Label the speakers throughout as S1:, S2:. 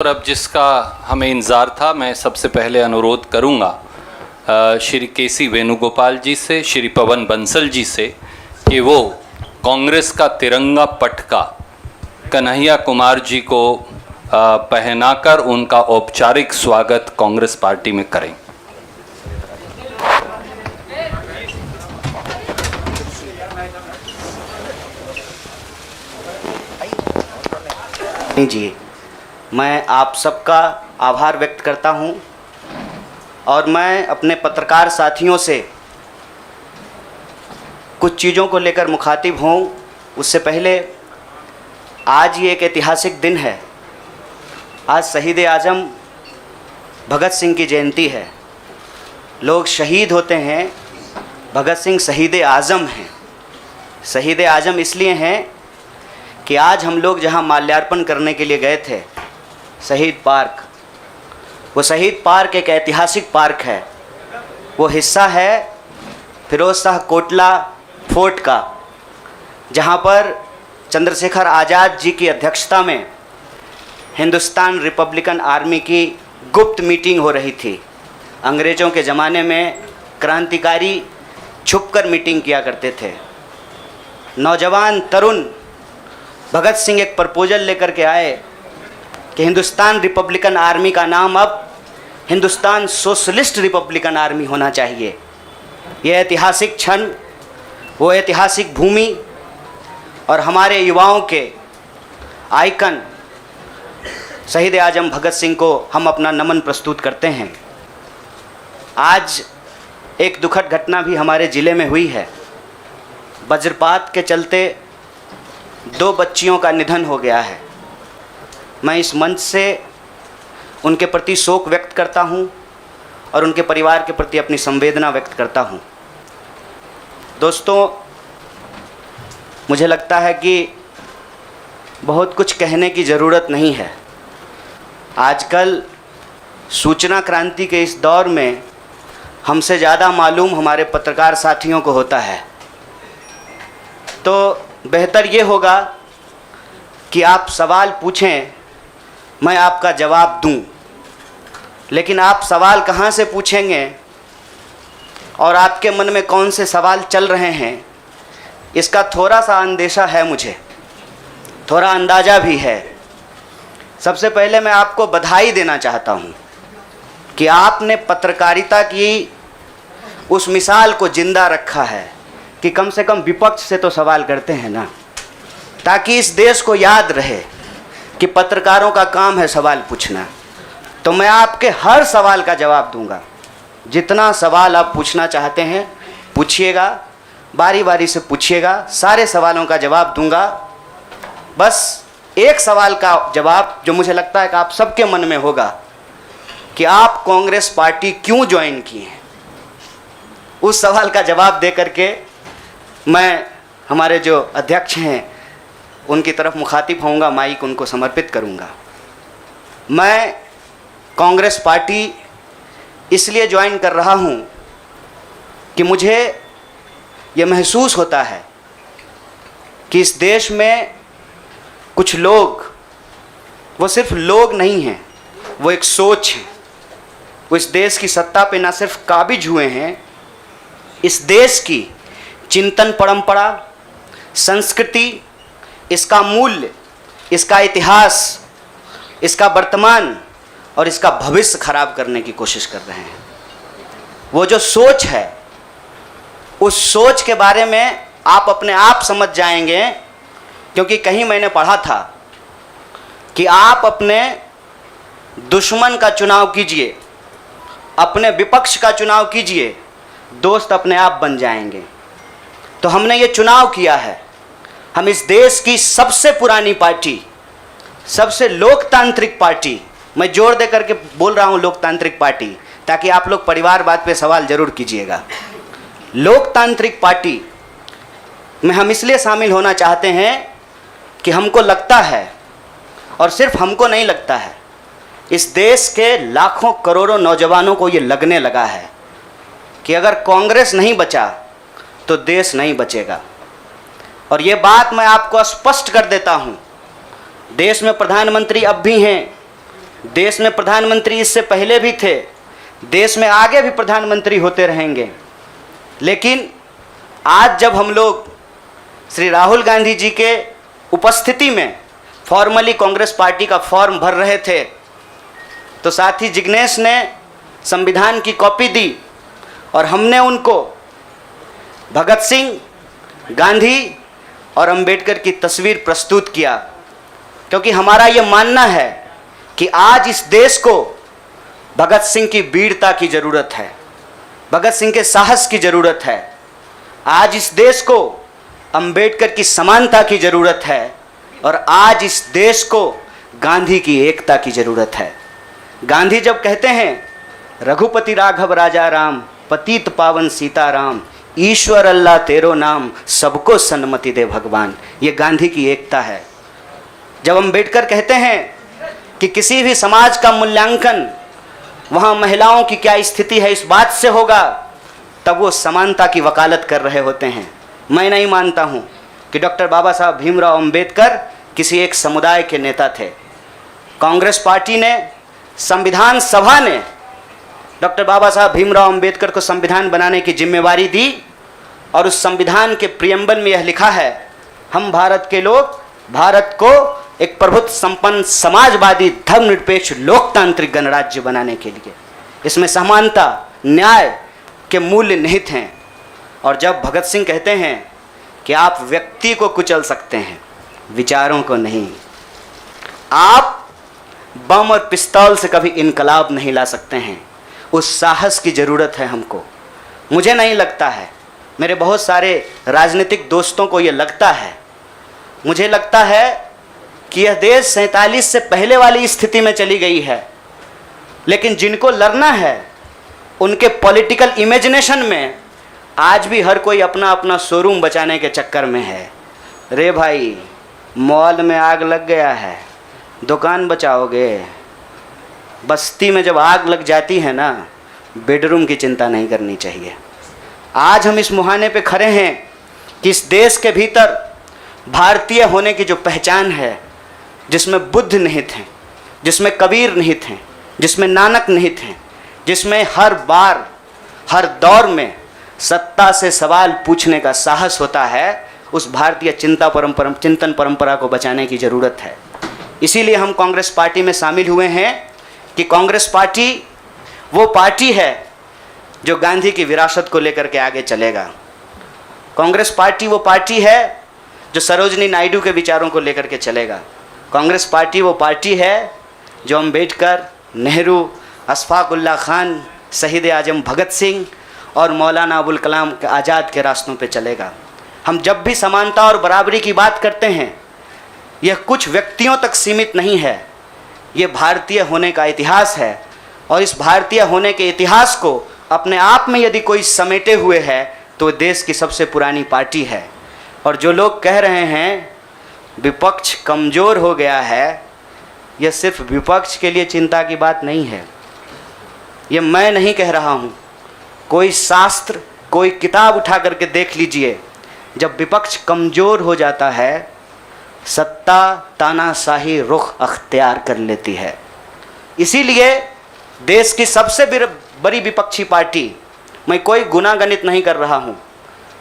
S1: और अब जिसका हमें इंतज़ार था, मैं सबसे पहले अनुरोध करूंगा श्री केसी वेणुगोपाल जी से, श्री पवन बंसल जी से कि वो कांग्रेस का तिरंगा पटका कन्हैया कुमार जी को पहनाकर उनका औपचारिक स्वागत कांग्रेस पार्टी में करें।
S2: जी, मैं आप सबका आभार व्यक्त करता हूं और मैं अपने पत्रकार साथियों से कुछ चीज़ों को लेकर मुखातिब हूं। उससे पहले आज ये एक ऐतिहासिक दिन है। आज शहीद आज़म भगत सिंह की जयंती है। लोग शहीद होते हैं, भगत सिंह शहीद आज़म हैं। शहीद आज़म इसलिए हैं कि आज हम लोग जहां माल्यार्पण करने के लिए गए थे, शहीद पार्क, वो शहीद पार्क एक ऐतिहासिक पार्क है। वो हिस्सा है फिरोज शाह कोटला फोर्ट का, जहाँ पर चंद्रशेखर आज़ाद जी की अध्यक्षता में हिंदुस्तान रिपब्लिकन आर्मी की गुप्त मीटिंग हो रही थी। अंग्रेज़ों के ज़माने में क्रांतिकारी छुपकर मीटिंग किया करते थे। नौजवान तरुण भगत सिंह एक प्रपोजल लेकर के आए कि हिंदुस्तान रिपब्लिकन आर्मी का नाम अब हिंदुस्तान सोशलिस्ट रिपब्लिकन आर्मी होना चाहिए। यह ऐतिहासिक क्षण, वो ऐतिहासिक भूमि और हमारे युवाओं के आइकन शहीद आज़म भगत सिंह को हम अपना नमन प्रस्तुत करते हैं। आज एक दुखद घटना भी हमारे ज़िले में हुई है। वज्रपात के चलते 2 बच्चियों का निधन हो गया है। मैं इस मंच से उनके प्रति शोक व्यक्त करता हूं और उनके परिवार के प्रति अपनी संवेदना व्यक्त करता हूं। दोस्तों, मुझे लगता है कि बहुत कुछ कहने की ज़रूरत नहीं है। आजकल सूचना क्रांति के इस दौर में हमसे ज़्यादा मालूम हमारे पत्रकार साथियों को होता है। तो बेहतर ये होगा कि आप सवाल पूछें, मैं आपका जवाब दूं। लेकिन आप सवाल कहाँ से पूछेंगे और आपके मन में कौन से सवाल चल रहे हैं, इसका थोड़ा सा अंदेशा है, मुझे थोड़ा अंदाज़ा भी है। सबसे पहले मैं आपको बधाई देना चाहता हूं कि आपने पत्रकारिता की उस मिसाल को जिंदा रखा है कि कम से कम विपक्ष से तो सवाल करते हैं ना, ताकि इस देश को याद रहे कि पत्रकारों का काम है सवाल पूछना। तो मैं आपके हर सवाल का जवाब दूंगा। जितना सवाल आप पूछना चाहते हैं पूछिएगा, बारी बारी से पूछिएगा, सारे सवालों का जवाब दूंगा। बस एक सवाल का जवाब जो मुझे लगता है कि आप सबके मन में होगा कि आप कांग्रेस पार्टी क्यों ज्वाइन किए हैं, उस सवाल का जवाब दे करके मैं हमारे जो अध्यक्ष हैं उनकी तरफ मुखातिब होऊंगा, माइक उनको समर्पित करूंगा। मैं कांग्रेस पार्टी इसलिए ज्वाइन कर रहा हूं कि मुझे ये महसूस होता है कि इस देश में कुछ लोग, वो सिर्फ लोग नहीं हैं, वो एक सोच है। वो इस देश की सत्ता पे ना सिर्फ काबिज हुए हैं, इस देश की चिंतन परंपरा, संस्कृति, इसका मूल्य, इसका इतिहास, इसका वर्तमान और इसका भविष्य खराब करने की कोशिश कर रहे हैं। वो जो सोच है, उस सोच के बारे में आप अपने आप समझ जाएंगे, क्योंकि कहीं मैंने पढ़ा था कि आप अपने दुश्मन का चुनाव कीजिए, अपने विपक्ष का चुनाव कीजिए, दोस्त अपने आप बन जाएंगे। तो हमने ये चुनाव किया है। हम इस देश की सबसे पुरानी पार्टी, सबसे लोकतांत्रिक पार्टी, मैं जोर दे करके बोल रहा हूँ लोकतांत्रिक पार्टी, ताकि आप लोग परिवारवाद पे सवाल जरूर कीजिएगा। लोकतांत्रिक पार्टी में हम इसलिए शामिल होना चाहते हैं कि हमको लगता है, और सिर्फ हमको नहीं लगता है, इस देश के लाखों करोड़ों नौजवानों को ये लगने लगा है कि अगर कांग्रेस नहीं बचा तो देश नहीं बचेगा। और ये बात मैं आपको स्पष्ट कर देता हूँ, देश में प्रधानमंत्री अब भी हैं, देश में प्रधानमंत्री इससे पहले भी थे, देश में आगे भी प्रधानमंत्री होते रहेंगे। लेकिन आज जब हम लोग श्री राहुल गांधी जी के उपस्थिति में फॉर्मली कांग्रेस पार्टी का फॉर्म भर रहे थे, तो साथी जिग्नेश ने संविधान की कॉपी दी और हमने उनको भगत सिंह, गांधी और अंबेडकर की तस्वीर प्रस्तुत किया, क्योंकि हमारा ये मानना है कि आज इस देश को भगत सिंह की वीरता की ज़रूरत है, भगत सिंह के साहस की ज़रूरत है। आज इस देश को अंबेडकर की समानता की ज़रूरत है और आज इस देश को गांधी की एकता की ज़रूरत है। गांधी जब कहते हैं रघुपति राघव राजा राम, पतित पावन सीताराम, ईश्वर अल्लाह तेरो नाम, सबको सन्मति दे भगवान, ये गांधी की एकता है। जब अंबेडकर कहते हैं कि किसी भी समाज का मूल्यांकन वहाँ महिलाओं की क्या स्थिति है इस बात से होगा, तब वो समानता की वकालत कर रहे होते हैं। मैं नहीं मानता हूँ कि डॉक्टर बाबा साहब भीमराव अंबेडकर किसी एक समुदाय के नेता थे। कांग्रेस पार्टी ने, संविधान सभा ने डॉक्टर बाबा साहब भीमराव अंबेडकर को संविधान बनाने की जिम्मेवारी दी और उस संविधान के प्रियम्बल में यह लिखा है, हम भारत के लोग भारत को एक प्रभुत्व संपन्न समाजवादी धर्मनिरपेक्ष लोकतांत्रिक गणराज्य बनाने के लिए, इसमें समानता न्याय के मूल्य निहित हैं। और जब भगत सिंह कहते हैं कि आप व्यक्ति को कुचल सकते हैं, विचारों को नहीं, आप बम और पिस्तौल से कभी इनकलाब नहीं ला सकते हैं, उस साहस की ज़रूरत है हमको। मुझे नहीं लगता है, मेरे बहुत सारे राजनीतिक दोस्तों को ये लगता है, मुझे लगता है कि यह देश 47 से पहले वाली स्थिति में चली गई है। लेकिन जिनको लड़ना है उनके पॉलिटिकल इमेजिनेशन में आज भी हर कोई अपना अपना शोरूम बचाने के चक्कर में है। रे भाई, मॉल में आग लग गया है, दुकान बचाओगे? बस्ती में जब आग लग जाती है ना, बेडरूम की चिंता नहीं करनी चाहिए। आज हम इस मुहाने पे खड़े हैं कि इस देश के भीतर भारतीय होने की जो पहचान है, जिसमें बुद्ध निहित हैं, जिसमें कबीर निहित हैं, जिसमें नानक निहित हैं, जिसमें हर बार हर दौर में सत्ता से सवाल पूछने का साहस होता है, उस भारतीय चिंतन परंपरा को बचाने की ज़रूरत है। इसीलिए हम कांग्रेस पार्टी में शामिल हुए हैं कि कांग्रेस पार्टी वो पार्टी है जो गांधी की विरासत को लेकर के आगे चलेगा। कांग्रेस पार्टी वो पार्टी है जो सरोजनी नायडू के विचारों को लेकर के चलेगा। कांग्रेस पार्टी वो पार्टी है जो अम्बेडकर, नेहरू, अशफाक उल्लाह खान, शहीद आजम भगत सिंह और मौलाना अबुल कलाम आज़ाद के रास्तों पे चलेगा। हम जब भी समानता और बराबरी की बात करते हैं, यह कुछ व्यक्तियों तक सीमित नहीं है, ये भारतीय होने का इतिहास है। और इस भारतीय होने के इतिहास को अपने आप में यदि कोई समेटे हुए है तो देश की सबसे पुरानी पार्टी है। और जो लोग कह रहे हैं विपक्ष कमज़ोर हो गया है, यह सिर्फ विपक्ष के लिए चिंता की बात नहीं है। ये मैं नहीं कह रहा हूँ, कोई शास्त्र, कोई किताब उठा करके देख लीजिए। जब विपक्ष कमज़ोर हो जाता है, सत्ता तानाशाही रुख अख्तियार कर लेती है। इसीलिए देश की सबसे बड़ी विपक्षी पार्टी, मैं कोई गुनागणित नहीं कर रहा हूँ,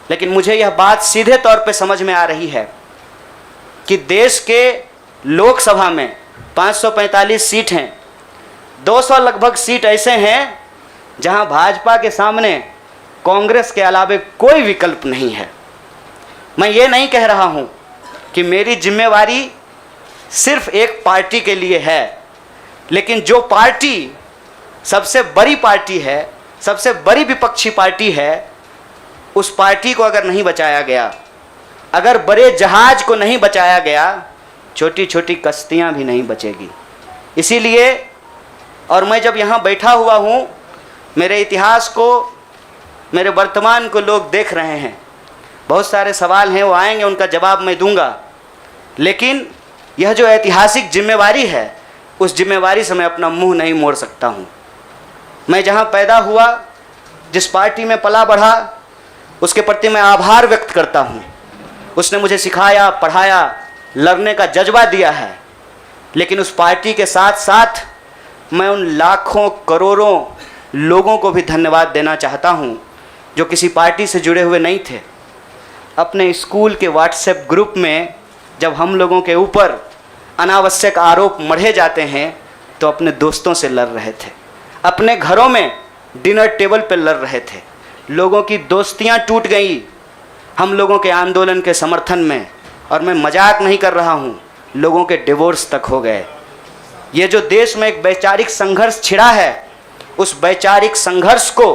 S2: लेकिन मुझे यह बात सीधे तौर पे समझ में आ रही है कि देश के लोकसभा में 545 सीट हैं, 200 लगभग सीट ऐसे हैं जहां भाजपा के सामने कांग्रेस के अलावे कोई विकल्प नहीं है। मैं ये नहीं कह रहा हूं कि मेरी जिम्मेवारी सिर्फ एक पार्टी के लिए है, लेकिन जो पार्टी सबसे बड़ी पार्टी है, सबसे बड़ी विपक्षी पार्टी है, उस पार्टी को अगर नहीं बचाया गया, अगर बड़े जहाज को नहीं बचाया गया, छोटी छोटी कश्तियां भी नहीं बचेगी। इसीलिए, और मैं जब यहाँ बैठा हुआ हूँ, मेरे इतिहास को, मेरे वर्तमान को लोग देख रहे हैं। बहुत सारे सवाल हैं, वो आएंगे, उनका जवाब मैं दूंगा। लेकिन यह जो ऐतिहासिक जिम्मेवारी है, उस जिम्मेवारी से मैं अपना मुंह नहीं मोड़ सकता हूँ। मैं जहाँ पैदा हुआ, जिस पार्टी में पला बढ़ा, उसके प्रति मैं आभार व्यक्त करता हूँ। उसने मुझे सिखाया, पढ़ाया, लड़ने का जज्बा दिया है। लेकिन उस पार्टी के साथ साथ मैं उन लाखों करोड़ों लोगों को भी धन्यवाद देना चाहता हूँ जो किसी पार्टी से जुड़े हुए नहीं थे। अपने स्कूल के व्हाट्सएप ग्रुप में जब हम लोगों के ऊपर अनावश्यक आरोप मढ़े जाते हैं तो अपने दोस्तों से लड़ रहे थे, अपने घरों में डिनर टेबल पर लड़ रहे थे। लोगों की दोस्तियां टूट गई हम लोगों के आंदोलन के समर्थन में, और मैं मजाक नहीं कर रहा हूं, लोगों के डिवोर्स तक हो गए। ये जो देश में एक वैचारिक संघर्ष छिड़ा है, उस वैचारिक संघर्ष को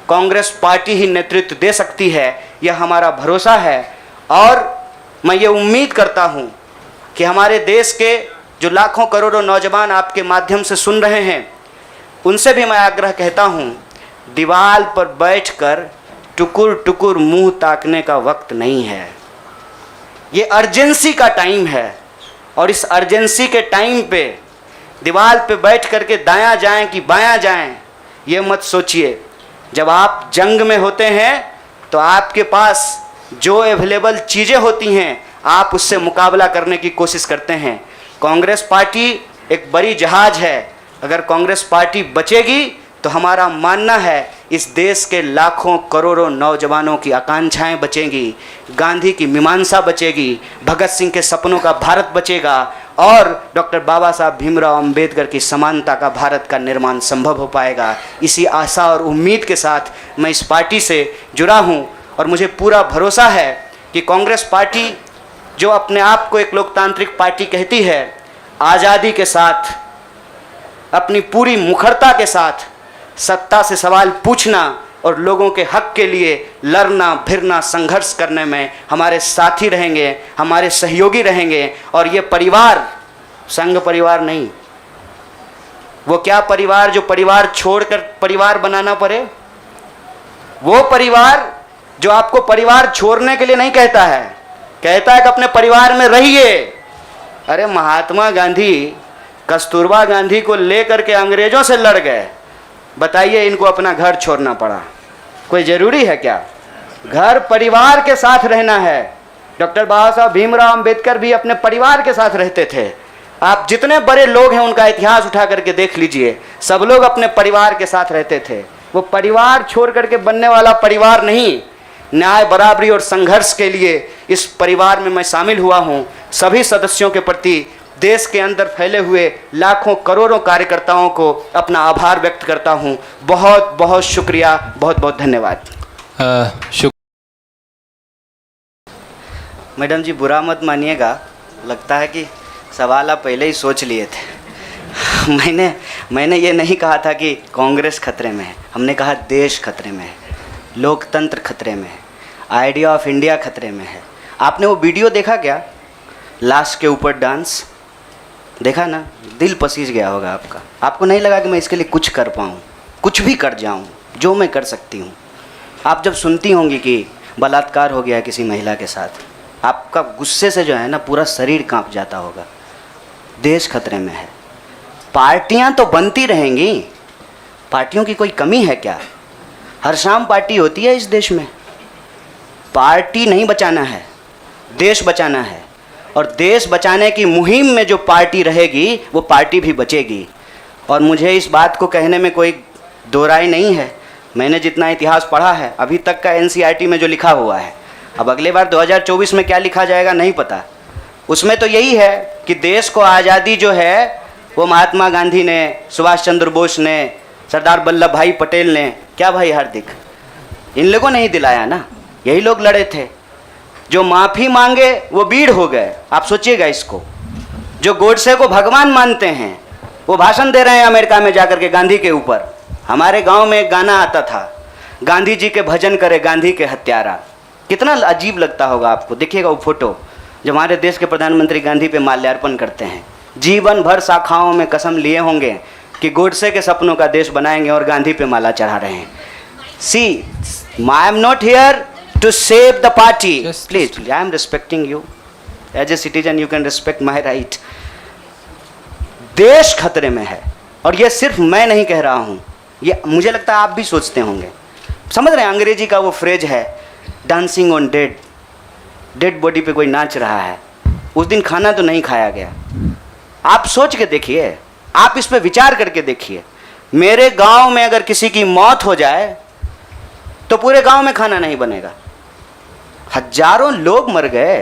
S2: कांग्रेस पार्टी ही नेतृत्व दे सकती है, यह हमारा भरोसा है। और मैं ये उम्मीद करता हूं कि हमारे देश के जो लाखों करोड़ों नौजवान आपके माध्यम से सुन रहे हैं, उनसे भी मैं आग्रह कहता हूं, दीवार पर बैठकर टुकुर टुकुर मुंह ताकने का वक्त नहीं है। ये अर्जेंसी का टाइम है, और इस अर्जेंसी के टाइम पे दीवार पे बैठ करके दायां जाएं कि बायां जाएं, ये मत सोचिए। जब आप जंग में होते हैं तो आपके पास जो अवेलेबल चीज़ें होती हैं, आप उससे मुकाबला करने की कोशिश करते हैं। कांग्रेस पार्टी एक बड़ी जहाज है, अगर कांग्रेस पार्टी बचेगी तो हमारा मानना है इस देश के लाखों करोड़ों नौजवानों की आकांक्षाएं बचेंगी, गांधी की मीमांसा बचेगी, भगत सिंह के सपनों का भारत बचेगा, और डॉक्टर बाबा साहब भीमराव अंबेडकर की समानता का भारत का निर्माण संभव हो पाएगा। इसी आशा और उम्मीद के साथ मैं इस पार्टी से जुड़ा हूं, और मुझे पूरा भरोसा है कि कांग्रेस पार्टी जो अपने आप को एक लोकतांत्रिक पार्टी कहती है, आज़ादी के साथ, अपनी पूरी मुखरता के साथ सत्ता से सवाल पूछना और लोगों के हक के लिए लड़ना भिड़ना संघर्ष करने में हमारे साथी रहेंगे, हमारे सहयोगी रहेंगे। और ये परिवार संघ परिवार नहीं, वो क्या परिवार जो परिवार छोड़कर परिवार बनाना पड़े, वो परिवार जो आपको परिवार छोड़ने के लिए नहीं कहता है, कहता है कि अपने परिवार में रहिए। अरे महात्मा गांधी कस्तूरबा गांधी को लेकर के अंग्रेजों से लड़ गए, बताइए इनको अपना घर छोड़ना पड़ा, कोई ज़रूरी है क्या? घर परिवार के साथ रहना है। डॉक्टर बाबा साहब भीमराव अंबेडकर भी अपने परिवार के साथ रहते थे। आप जितने बड़े लोग हैं उनका इतिहास उठा करके देख लीजिए, सब लोग अपने परिवार के साथ रहते थे। वो परिवार छोड़ करके बनने वाला परिवार नहीं। न्याय बराबरी और संघर्ष के लिए इस परिवार में मैं शामिल हुआ हूँ। सभी सदस्यों के प्रति देश के अंदर फैले हुए लाखों करोड़ों कार्यकर्ताओं को अपना आभार व्यक्त करता हूं। बहुत बहुत शुक्रिया, बहुत बहुत धन्यवाद। मैडम जी बुरा मत मानिएगा, लगता है कि सवाल आप पहले ही सोच लिए थे। मैंने ये नहीं कहा था कि कांग्रेस खतरे में है, हमने कहा देश खतरे में है, लोकतंत्र खतरे में है, आइडिया ऑफ इंडिया खतरे में है। आपने वो वीडियो देखा क्या, लाश के ऊपर डांस देखा ना? दिल पसीज गया होगा आपका। आपको नहीं लगा कि मैं इसके लिए कुछ कर पाऊँ, कुछ भी कर जाऊँ जो मैं कर सकती हूँ। आप जब सुनती होंगी कि बलात्कार हो गया है किसी महिला के साथ, आपका गुस्से से जो है ना पूरा शरीर कांप जाता होगा। देश खतरे में है। पार्टियां तो बनती रहेंगी, पार्टियों की कोई कमी है क्या? हर शाम पार्टी होती है इस देश में। पार्टी नहीं बचाना है, देश बचाना है, और देश बचाने की मुहिम में जो पार्टी रहेगी वो पार्टी भी बचेगी। और मुझे इस बात को कहने में कोई दो राय नहीं है। मैंने जितना इतिहास पढ़ा है अभी तक का एनसीईआरटी में जो लिखा हुआ है, अब अगले बार 2024 में क्या लिखा जाएगा नहीं पता। उसमें तो यही है कि देश को आज़ादी जो है वो महात्मा गांधी ने, सुभाष चंद्र बोस ने, सरदार वल्लभ भाई पटेल ने, क्या भाई हार्दिक, इन लोगों ने ही दिलाया ना। यही लोग लड़े थे। जो माफ़ी मांगे वो वीर हो गए। आप सोचिएगा इसको। जो गोडसे को भगवान मानते हैं वो भाषण दे रहे हैं अमेरिका में जाकर के गांधी के ऊपर। हमारे गांव में एक गाना आता था, गांधी जी के भजन करे गांधी के हत्यारा। कितना अजीब लगता होगा आपको। देखिएगा वो फोटो जब हमारे देश के प्रधानमंत्री गांधी पे माल्यार्पण करते हैं। जीवन भर शाखाओं में कसम लिए होंगे कि गोडसे के सपनों का देश बनाएंगे और गांधी पे माला चढ़ा रहे हैं। See, I am not here to save the party. Please, I am respecting you as a citizen. You can respect my right. देश खतरे में है, और ये सिर्फ मैं नहीं कह रहा हूँ, ये मुझे लगता है आप भी सोचते होंगे। समझ रहे हैं, अंग्रेजी का वो फ्रेज है dancing on dead. Dead body पे कोई नाच रहा है, उस दिन खाना तो नहीं खाया गया। आप सोच के देखिए, आप इस पे विचार करके देखिए। मेरे गांव में अगर किसी की मौत हो जाए तो पूरे गांव में खाना नहीं बनेगा। हजारों लोग मर गए।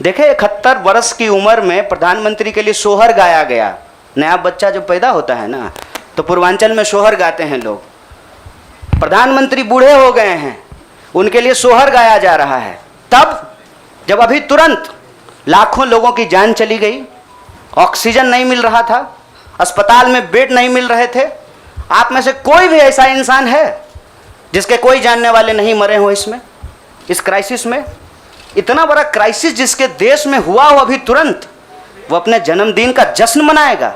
S2: देखे 71 वर्ष की उम्र में प्रधानमंत्री के लिए सोहर गाया गया। नया बच्चा जब पैदा होता है ना तो पूर्वांचल में सोहर गाते हैं लोग। प्रधानमंत्री बूढ़े हो गए हैं, उनके लिए सोहर गाया जा रहा है। तब जब अभी तुरंत लाखों लोगों की जान चली गई, ऑक्सीजन नहीं मिल रहा था, अस्पताल में बेड नहीं मिल रहे थे। आप में से कोई भी ऐसा इंसान है जिसके कोई जानने वाले नहीं मरे हो इसमें, इस क्राइसिस में? इतना बड़ा क्राइसिस जिसके देश में हुआ हो अभी तुरंत, वो अपने जन्मदिन का जश्न मनाएगा?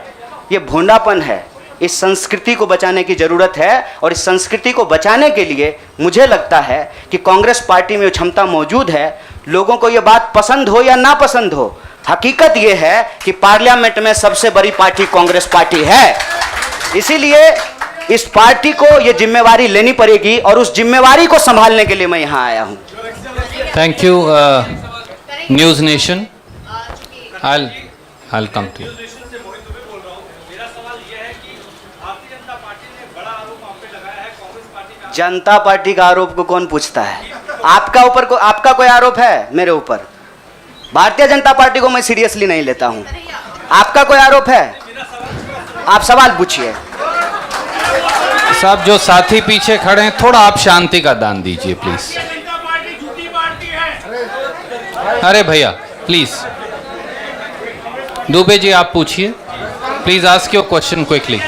S2: ये भोंडापन है। इस संस्कृति को बचाने की ज़रूरत है और इस संस्कृति को बचाने के लिए मुझे लगता है कि कांग्रेस पार्टी में वो क्षमता मौजूद है। लोगों को ये बात पसंद हो या ना पसंद हो, हकीकत ये है कि पार्लियामेंट में सबसे बड़ी पार्टी कांग्रेस पार्टी है। इसीलिए इस पार्टी को ये जिम्मेवारी लेनी पड़ेगी और उस जिम्मेवारी को संभालने के लिए मैं यहाँ आया हूँ।
S1: Thank you news nation. I'll come to you.
S2: Janata party का आरोप को कौन पूछता है? आपका कोई आरोप है मेरे ऊपर? भारतीय जनता पार्टी को मैं सीरियसली नहीं लेता हूं। आपका कोई आरोप है? आप सवाल पूछिए।
S1: साहब, जो साथी पीछे खड़े हैं, थोड़ा आप शांति का दान दीजिए प्लीज। अरे भैया प्लीज। दुबे जी आप पूछिए, please ask your question quickly.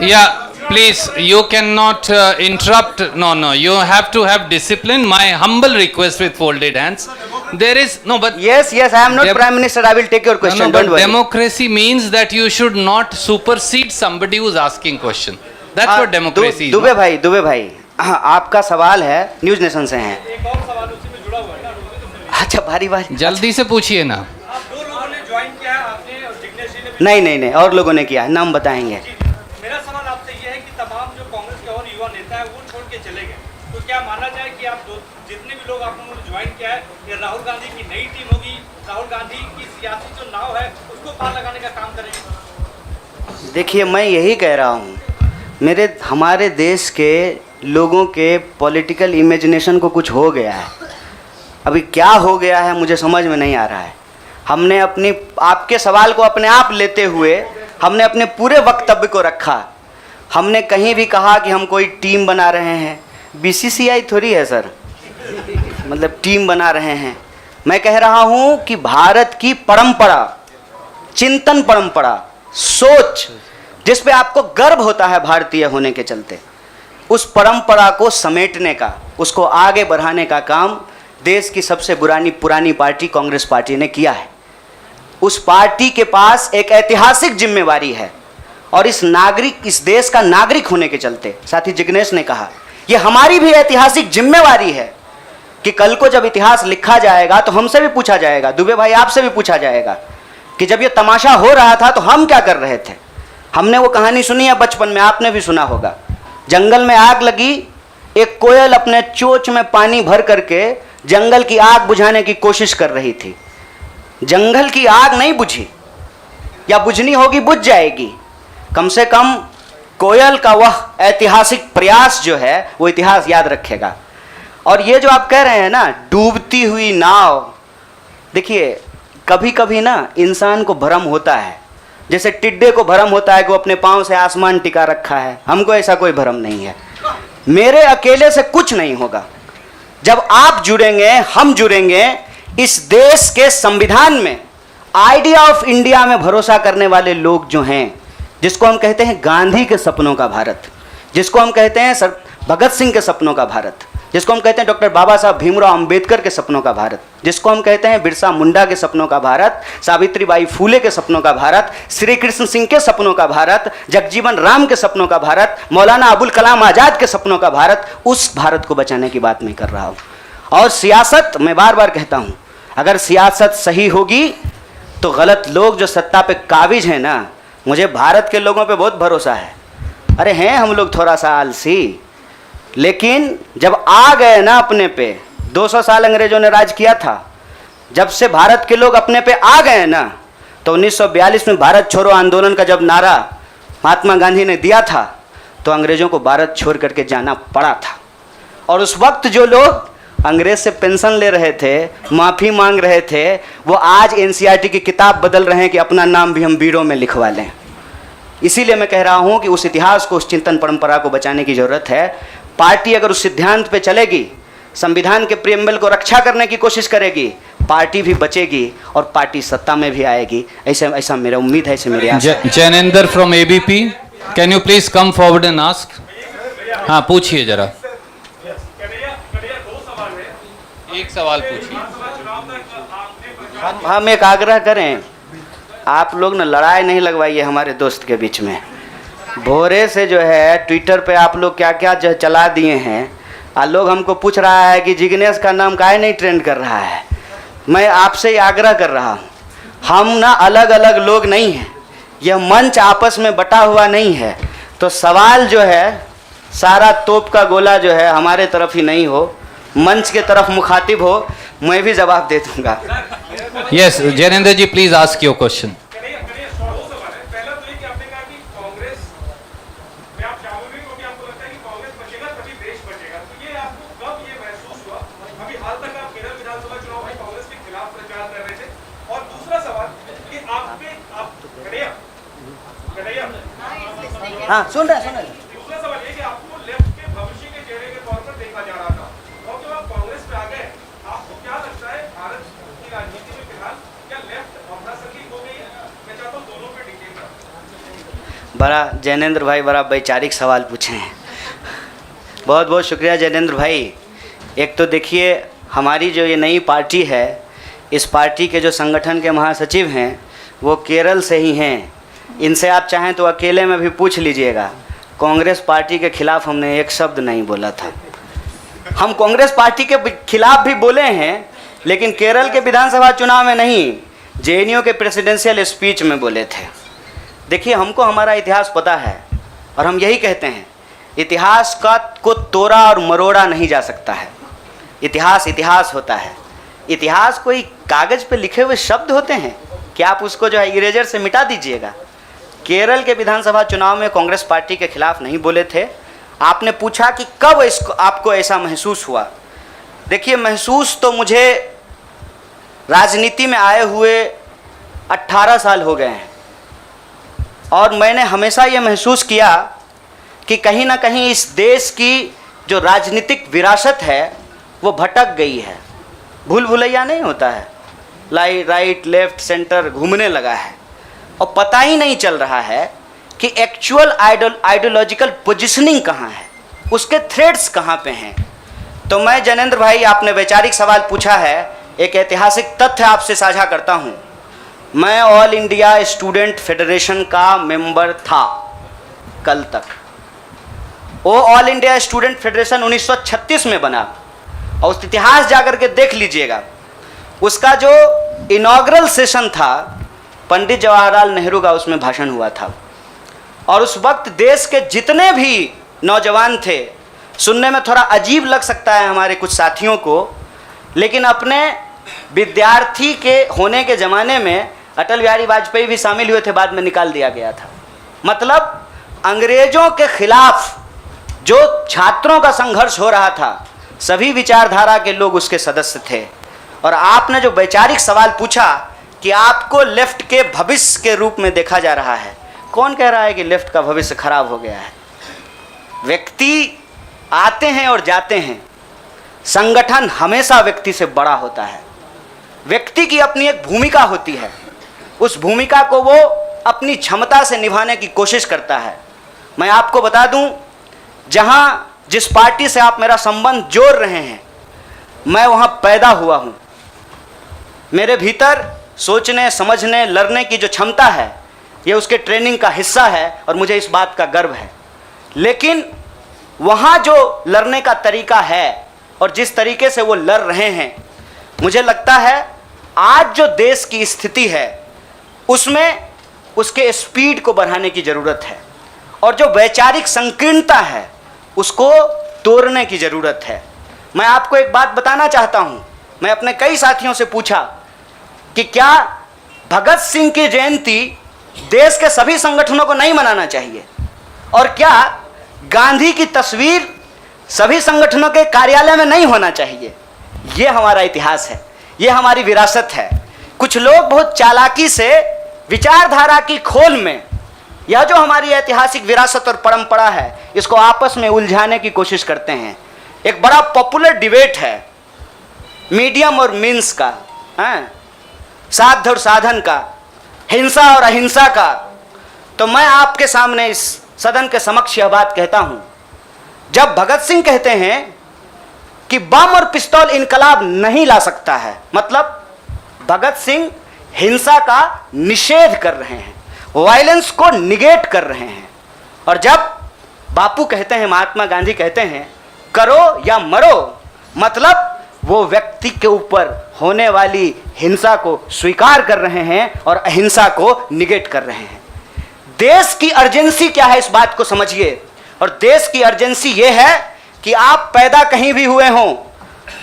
S1: Yeah, please, you cannot interrupt. No, you have to have discipline. My humble request with folded hands. There is no, but
S2: yes, I am not Prime Minister. I will take your question.
S1: no,
S2: Don't
S1: but
S2: worry.
S1: democracy means that you should not supersede somebody who's asking question. That's what democracy is.
S2: Dubey भाई, हाँ, आपका सवाल है, news nation से हैं।
S3: एक और सवाल उसी में जुड़ा हुआ है ना।
S2: अच्छा, भारी
S1: जल्दी से पूछिए ना।
S3: आप 2 लोगों ने ज्वाइन किया है, आपने और जिग्नेश जी ने भी।
S2: नहीं, और लोगों ने किया, नाम बताएंगे।
S3: मेरा सवाल आपसे ये है कि तमाम जो कांग्रेस के और युवा नेता है वो छोड़ के चले गए, तो क्या माना जाए कि आप जितने भी लोग आप लोगों ने ज्वाइन किया है, ये राहुल गांधी की नई टीम होगी, राहुल गांधी की सियासी जो नाव है उसको पार लगाने का काम करेगी?
S2: देखिए, मैं यही कह रहा हूँ, हमारे देश के लोगों के पॉलिटिकल इमेजिनेशन को कुछ हो गया है। अभी क्या हो गया है मुझे समझ में नहीं आ रहा है। हमने आपके सवाल को अपने आप लेते हुए हमने अपने पूरे वक्तव्य को रखा। हमने कहीं भी कहा कि हम कोई टीम बना रहे हैं? बीसीसीआई थोड़ी है सर, मतलब टीम बना रहे हैं। मैं कह रहा हूं कि भारत की परंपरा, चिंतन परंपरा, सोच, जिस पे आपको गर्व होता है भारतीय होने के चलते, उस परंपरा को समेटने का, उसको आगे बढ़ाने का काम देश की सबसे पुरानी पार्टी कांग्रेस पार्टी ने किया है। उस पार्टी के पास एक ऐतिहासिक जिम्मेवारी है और इस देश का नागरिक होने के चलते, साथी जिग्नेश ने कहा, ये हमारी भी ऐतिहासिक जिम्मेवारी है कि कल को जब इतिहास लिखा जाएगा तो हमसे भी पूछा जाएगा, दुबे भाई आपसे भी पूछा जाएगा कि जब ये तमाशा हो रहा था तो हम क्या कर रहे थे। हमने वो कहानी सुनी है बचपन में, आपने भी सुना होगा। जंगल में आग लगी, एक कोयल अपने चोंच में पानी भर करके जंगल की आग बुझाने की कोशिश कर रही थी। जंगल की आग नहीं बुझी, या बुझनी होगी बुझ जाएगी। कम से कम कोयल का वह ऐतिहासिक प्रयास जो है वो इतिहास याद रखेगा। और ये जो आप कह रहे हैं ना, डूबती हुई नाव, देखिए कभी कभी ना इंसान को भ्रम होता है, जैसे टिड्डे को भ्रम होता है कि वो अपने पांव से आसमान टिका रखा है। हमको ऐसा कोई भ्रम नहीं है। मेरे अकेले से कुछ नहीं होगा। जब आप जुड़ेंगे, हम जुड़ेंगे, इस देश के संविधान में, आइडिया ऑफ इंडिया में भरोसा करने वाले लोग जो हैं, जिसको हम कहते हैं गांधी के सपनों का भारत, जिसको हम कहते हैं भगत सिंह के सपनों का भारत, जिसको हम कहते हैं डॉक्टर बाबा साहब भीमराव अंबेडकर के सपनों का भारत, जिसको हम कहते हैं बिरसा मुंडा के सपनों का भारत, सावित्रीबाई फूले के सपनों का भारत, श्री कृष्ण सिंह के सपनों का भारत, जगजीवन राम के सपनों का भारत, मौलाना अबुल कलाम आज़ाद के सपनों का भारत, उस भारत को बचाने की बात मैं कर रहा हूँ। और सियासत, मैं बार बार कहता हूँ, अगर सियासत सही होगी तो गलत लोग जो सत्ता पे काबिज हैं ना, मुझे भारत के लोगों पे बहुत भरोसा है। अरे हैं हम लोग थोड़ा सा आलसी, लेकिन जब आ गए ना अपने पे, 200 साल अंग्रेजों ने राज किया था, जब से भारत के लोग अपने पे आ गए ना, तो 1942 में भारत छोड़ो आंदोलन का जब नारा महात्मा गांधी ने दिया था, तो अंग्रेजों को भारत छोड़ करके जाना पड़ा था। और उस वक्त जो लोग अंग्रेज से पेंशन ले रहे थे, माफ़ी मांग रहे थे, वो आज एनसीईआरटी की किताब बदल रहे हैं कि अपना नाम भी हम वीरों में लिखवा लें। इसीलिए मैं कह रहा हूं कि उस इतिहास को, उस चिंतन परंपरा को बचाने की ज़रूरत है। पार्टी अगर उस सिद्धांत पे चलेगी, संविधान के प्रियम्बल को रक्षा करने की कोशिश करेगी, पार्टी भी बचेगी और पार्टी सत्ता में भी आएगी। ऐसा मेरा उम्मीद है, ऐसे मेरी आशा है।
S1: Jainendra from ABP, can you please come forward and ask. हाँ, पूछिए जरा। एक सवाल पूछिए।
S2: हम एक आग्रह करें, आप लोग ना लड़ाई नहीं लगवाइए हमारे दोस्त के बीच में। भोरे से जो है ट्विटर पे आप लोग क्या क्या चला दिए हैं, लोग हमको पूछ रहा है कि जिग्नेश का नाम काहे नहीं ट्रेंड कर रहा है। मैं आपसे आग्रह कर रहा हूँ, हम ना अलग अलग लोग नहीं हैं, यह मंच आपस में बटा हुआ नहीं है। तो सवाल जो है, सारा तोप का गोला जो है हमारे तरफ ही नहीं हो, मंच के तरफ मुखातिब हो, मैं भी जवाब दे दूंगा।
S1: Yes, Jainendra ji please ask your question.
S2: हाँ, सुन रहे।
S3: दूसरा सवाल ये कि आपको लेफ्ट के भविष्य के चेहरे के तौर पर देखा जा रहा था, और जब आप कांग्रेस पे आ गए, आपको क्या लगता है भारत की राजनीति में फिलहाल क्या लेफ्ट अप्रासंगिक हो गई है? मैं चाहता हूँ दोनों पे डिटेल करें।
S2: बड़ा जैनेंद्र भाई बड़ा वैचारिक सवाल पूछे हैं, बहुत बहुत शुक्रिया जैनेंद्र भाई। एक तो देखिए, हमारी जो ये नई पार्टी है, इस पार्टी के जो संगठन के महासचिव हैं वो केरल से ही हैं। इनसे आप चाहें तो अकेले में भी पूछ लीजिएगा, कांग्रेस पार्टी के खिलाफ हमने एक शब्द नहीं बोला था। हम कांग्रेस पार्टी के खिलाफ भी बोले हैं, लेकिन केरल के विधानसभा चुनाव में नहीं, जेएनयू के प्रेसिडेंशियल स्पीच में बोले थे। देखिए, हमको हमारा इतिहास पता है और हम यही कहते हैं, इतिहास को तोड़ा और मरोड़ा नहीं जा सकता है। इतिहास इतिहास होता है। इतिहास कोई कागज़ पे लिखे हुए शब्द होते हैं कि आप उसको जो है इरेजर से मिटा दीजिएगा। केरल के विधानसभा चुनाव में कांग्रेस पार्टी के खिलाफ नहीं बोले थे। आपने पूछा कि कब इसको आपको ऐसा महसूस हुआ। देखिए, महसूस तो मुझे राजनीति में आए हुए 18 साल हो गए हैं, और मैंने हमेशा ये महसूस किया कि कहीं ना कहीं इस देश की जो राजनीतिक विरासत है वो भटक गई है। भूल भुलैया नहीं होता है, राइट लेफ्ट सेंटर घूमने लगा है, और पता ही नहीं चल रहा है कि एक्चुअल आइडियोलॉजिकल पोजीशनिंग कहाँ है, उसके थ्रेड्स कहाँ पे हैं। तो मैं जैनेंद्र भाई, आपने वैचारिक सवाल पूछा है, एक ऐतिहासिक तथ्य आपसे साझा करता हूँ। मैं ऑल इंडिया स्टूडेंट फेडरेशन का मेंबर था कल तक। वो ऑल इंडिया स्टूडेंट फेडरेशन 1936 में बना, और उस इतिहास जाकर के देख लीजिएगा। उसका जो इनॉग्रल सेशन था, पंडित जवाहरलाल नेहरू का उसमें भाषण हुआ था, और उस वक्त देश के जितने भी नौजवान थे, सुनने में थोड़ा अजीब लग सकता है हमारे कुछ साथियों को, लेकिन अपने विद्यार्थी के होने के ज़माने में अटल बिहारी वाजपेयी भी शामिल हुए थे, बाद में निकाल दिया गया था। मतलब अंग्रेज़ों के खिलाफ जो छात्रों का संघर्ष हो रहा था, सभी विचारधारा के लोग उसके सदस्य थे। और आपने जो वैचारिक सवाल पूछा कि आपको लेफ्ट के भविष्य के रूप में देखा जा रहा है, कौन कह रहा है कि लेफ्ट का भविष्य खराब हो गया है? व्यक्ति आते हैं और जाते हैं, संगठन हमेशा व्यक्ति से बड़ा होता है। व्यक्ति की अपनी एक भूमिका होती है, उस भूमिका को वो अपनी क्षमता से निभाने की कोशिश करता है। मैं आपको बता दूं, जहां जिस पार्टी से आप मेरा संबंध जोड़ रहे हैं, मैं वहां पैदा हुआ हूं। मेरे भीतर सोचने, समझने, लड़ने की जो क्षमता है, ये उसके ट्रेनिंग का हिस्सा है, और मुझे इस बात का गर्व है। लेकिन वहाँ जो लड़ने का तरीका है और जिस तरीके से वो लड़ रहे हैं, मुझे लगता है आज जो देश की स्थिति है उसमें उसके स्पीड को बढ़ाने की ज़रूरत है, और जो वैचारिक संकीर्णता है उसको तोड़ने की ज़रूरत है। मैं आपको एक बात बताना चाहता हूँ, मैं अपने कई साथियों से पूछा कि क्या भगत सिंह की जयंती देश के सभी संगठनों को नहीं मनाना चाहिए, और क्या गांधी की तस्वीर सभी संगठनों के कार्यालय में नहीं होना चाहिए। ये हमारा इतिहास है, ये हमारी विरासत है। कुछ लोग बहुत चालाकी से विचारधारा की खोल में यह जो हमारी ऐतिहासिक विरासत और परंपरा है इसको आपस में उलझाने की कोशिश करते हैं। एक बड़ा पॉपुलर डिबेट है मीडियम और मीन्स का, साध्य और साधन का, हिंसा और अहिंसा का। तो मैं आपके सामने इस सदन के समक्ष यह बात कहता हूं, जब भगत सिंह कहते हैं कि बम और पिस्तौल इनकलाब नहीं ला सकता है, मतलब भगत सिंह हिंसा का निषेध कर रहे हैं, वायलेंस को निगेट कर रहे हैं। और जब बापू कहते हैं, महात्मा गांधी कहते हैं करो या मरो, मतलब वो व्यक्ति के ऊपर होने वाली हिंसा को स्वीकार कर रहे हैं और अहिंसा को निगेट कर रहे हैं। देश की अर्जेंसी क्या है, इस बात को समझिए। और देश की अर्जेंसी ये है कि आप पैदा कहीं भी हुए हों,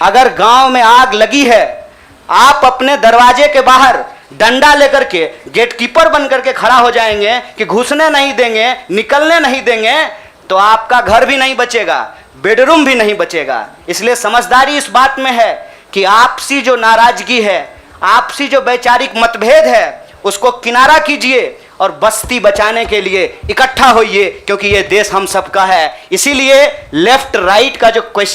S2: अगर गांव में आग लगी है, आप अपने दरवाजे के बाहर डंडा लेकर के गेटकीपर बन करके खड़ा हो जाएंगे कि घुसने नहीं देंगे, निकलने नहीं देंगे, तो आपका घर भी नहीं बचेगा, बेडरूम भी नहीं बचेगा। इसलिए समझदारी इस बात में है कि आपसी जो नाराजगी है, आपसी जो वैचारिक मतभेद है, उसको किनारा कीजिए और बस्ती बचाने के लिए इकट्ठा होइए, क्योंकि ये देश हम सबका है। इसीलिए लेफ्ट राइट का जो क्वेश्चन